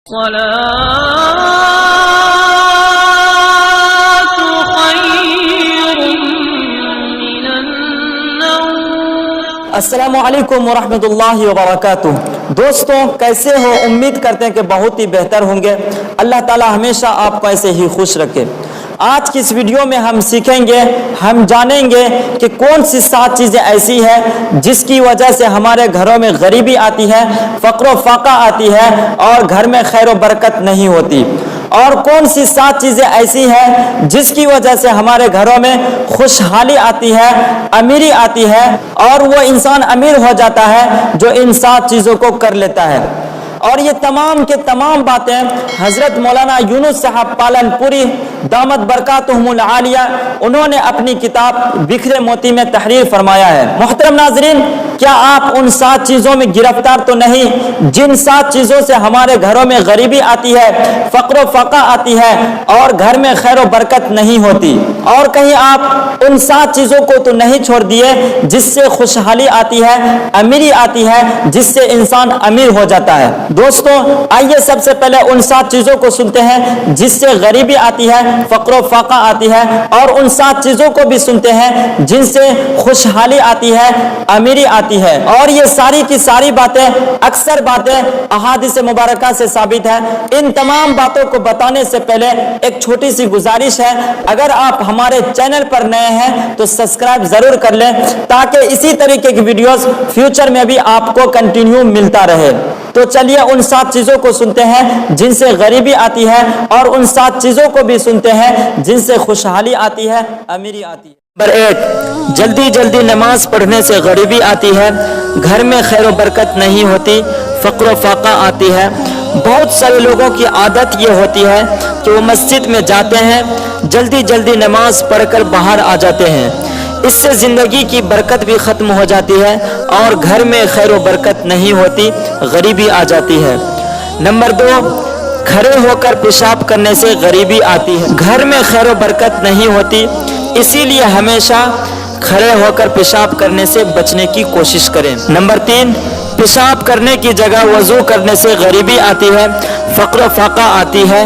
السلام علیکم ورحمۃ اللہ وبرکاتہ۔ دوستوں کیسے ہو؟ امید کرتے ہیں کہ بہت ہی بہتر ہوں گے۔ اللہ تعالی ہمیشہ آپ کو ایسے ہی خوش رکھے۔ آج کی اس ویڈیو میں ہم سیکھیں گے، ہم جانیں گے کہ کون سی 7 چیزیں ایسی ہیں جس کی وجہ سے ہمارے گھروں میں غریبی آتی ہے، فقر و فاقہ آتی ہے اور گھر میں خیر و برکت نہیں ہوتی، اور کون سی 7 چیزیں ایسی ہیں جس کی وجہ سے ہمارے گھروں میں خوشحالی آتی ہے، امیری آتی ہے، اور وہ انسان امیر ہو جاتا ہے جو ان 7 چیزوں کو کر لیتا ہے۔ اور یہ تمام کے تمام باتیں حضرت مولانا یونس صاحب پالن پوری دامت برکاتہم العالیہ انہوں نے اپنی کتاب بکھرے موتی میں تحریر فرمایا ہے۔ محترم ناظرین، کیا آپ ان 7 چیزوں میں گرفتار تو نہیں جن 7 چیزوں سے ہمارے گھروں میں غریبی آتی ہے، فقر و فاقہ آتی ہے اور گھر میں خیر و برکت نہیں ہوتی؟ اور کہیں آپ ان 7 چیزوں کو تو نہیں چھوڑ دیے جس سے خوشحالی آتی ہے، امیری آتی ہے، جس سے انسان امیر ہو جاتا ہے؟ دوستوں آئیے سب سے پہلے ان 7 چیزوں کو سنتے ہیں جس سے غریبی آتی ہے، فقر و فاقہ آتی ہے، اور ان 7 چیزوں کو بھی سنتے ہیں جن سے خوشحالی آتی ہے، امیری آتی ہے۔ اور یہ ساری کی ساری باتیں، اکثر باتیں احادیث مبارکہ سے ثابت ہے۔ ان تمام باتوں کو بتانے سے پہلے ایک چھوٹی سی گزارش ہے، اگر آپ ہمارے چینل پر نئے ہیں تو سبسکرائب ضرور کر لیں تاکہ اسی طریقے کی ویڈیوز فیوچر میں بھی آپ کو کنٹینیو ملتا رہے۔ تو چلیے ان 7 چیزوں کو سنتے ہیں جن سے غریبی آتی ہے، اور ان 7 چیزوں کو بھی سنتے ہیں جن سے خوشحالی آتی ہے، امیری آتی ہے۔ نمبر 1، جلدی جلدی نماز پڑھنے سے غریبی آتی ہے، گھر میں خیر و برکت نہیں ہوتی، فقر و فاقہ آتی ہے۔ بہت سارے لوگوں کی عادت یہ ہوتی ہے کہ وہ مسجد میں جاتے ہیں، جلدی جلدی نماز پڑھ کر باہر آ جاتے ہیں، اس سے زندگی کی برکت بھی ختم ہو جاتی ہے اور گھر میں خیر و برکت نہیں ہوتی، غریبی آ جاتی ہے۔ نمبر 2، کھڑے ہو کر پیشاب کرنے سے غریبی آتی ہے، گھر میں خیر و برکت نہیں ہوتی، اسی لیے ہمیشہ کھڑے ہو کر پیشاب کرنے سے بچنے کی کوشش کریں۔ نمبر 3، پیشاب کرنے کی جگہ وضو کرنے سے غریبی آتی ہے، فقر و فاقہ آتی ہے،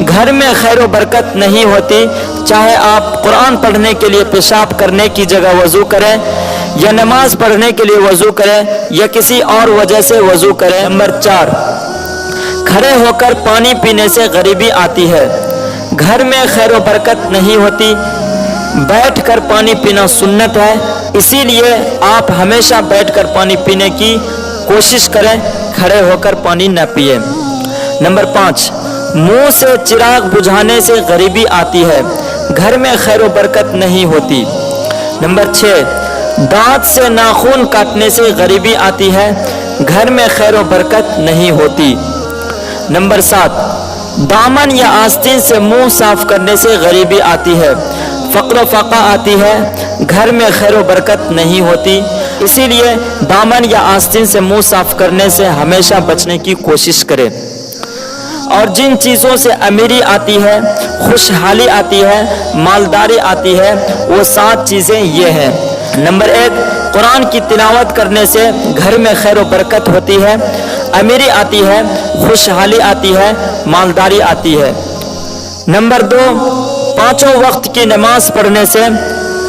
گھر میں خیر و برکت نہیں ہوتی، چاہے آپ قرآن پڑھنے کے لیے پیشاب کرنے کی جگہ وضو کریں، یا نماز پڑھنے کے لیے وضو کریں، یا کسی اور وجہ سے وضو کریں۔ نمبر 4، کھڑے ہو کر پانی پینے سے غریبی آتی ہے، گھر میں خیر و برکت نہیں ہوتی، بیٹھ کر پانی پینا سنت ہے، اسی لیے آپ ہمیشہ بیٹھ کر پانی پینے کی کوشش کریں، کھڑے ہو کر پانی نہ پیئے۔ نمبر 5، منہ سے چراغ بجھانے سے غریبی آتی ہے، گھر میں خیر و برکت نہیں ہوتی۔ نمبر 6، دانت سے ناخن کاٹنے سے غریبی آتی ہے، گھر میں خیر و برکت نہیں ہوتی۔ نمبر 7، دامن یا آستین سے منہ صاف کرنے سے غریبی آتی ہے، فقر و فاقہ آتی ہے، گھر میں خیر و برکت نہیں ہوتی، اسی لیے دامن یا آستین سے منہ صاف کرنے سے ہمیشہ بچنے کی کوشش کریں۔ اور جن چیزوں سے امیری آتی ہے، خوشحالی آتی ہے، مالداری آتی ہے، وہ 7 چیزیں یہ ہیں۔ نمبر 1، قرآن کی تلاوت کرنے سے گھر میں خیر و برکت ہوتی ہے، امیری آتی ہے، خوشحالی آتی ہے، مالداری آتی ہے۔ نمبر 2، 5 وقت کی نماز پڑھنے سے،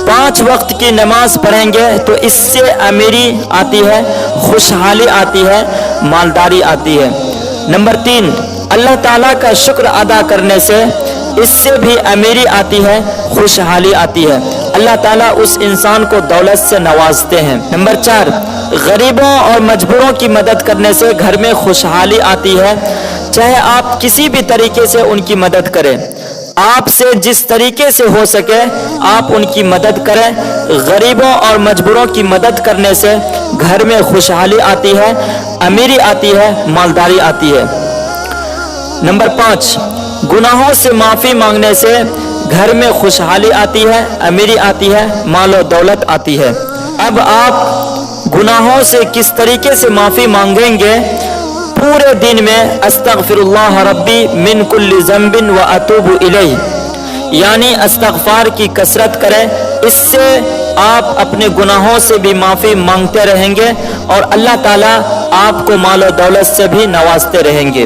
5 وقت کی نماز پڑھیں گے تو اس سے امیری آتی ہے، خوشحالی آتی ہے، مالداری آتی ہے۔ نمبر 3، اللہ تعالیٰ کا شکر ادا کرنے سے، اس سے بھی امیری آتی ہے، خوشحالی آتی ہے، اللہ تعالیٰ اس انسان کو دولت سے نوازتے ہیں۔ نمبر 4، غریبوں اور مجبوروں کی مدد کرنے سے گھر میں خوشحالی آتی ہے، چاہے آپ کسی بھی طریقے سے ان کی مدد کریں، آپ سے جس طریقے سے ہو سکے آپ ان کی مدد کریں۔ غریبوں اور مجبوروں کی مدد کرنے سے گھر میں خوشحالی آتی ہے، امیری آتی ہے، مالداری آتی ہے۔ نمبر 5، گناہوں سے معافی مانگنے سے گھر میں خوشحالی آتی ہے، امیری آتی ہے، مال و دولت آتی ہے۔ اب آپ گناہوں سے کس طریقے سے معافی مانگیں گے؟ پورے دن میں استغفر اللہ ربی من کل ذنب و اتوب الیہ، یعنی استغفار کی کثرت کریں، اس سے آپ اپنے گناہوں سے بھی معافی مانگتے رہیں گے اور اللہ تعالیٰ آپ کو مال و دولت سے بھی نوازتے رہیں گے۔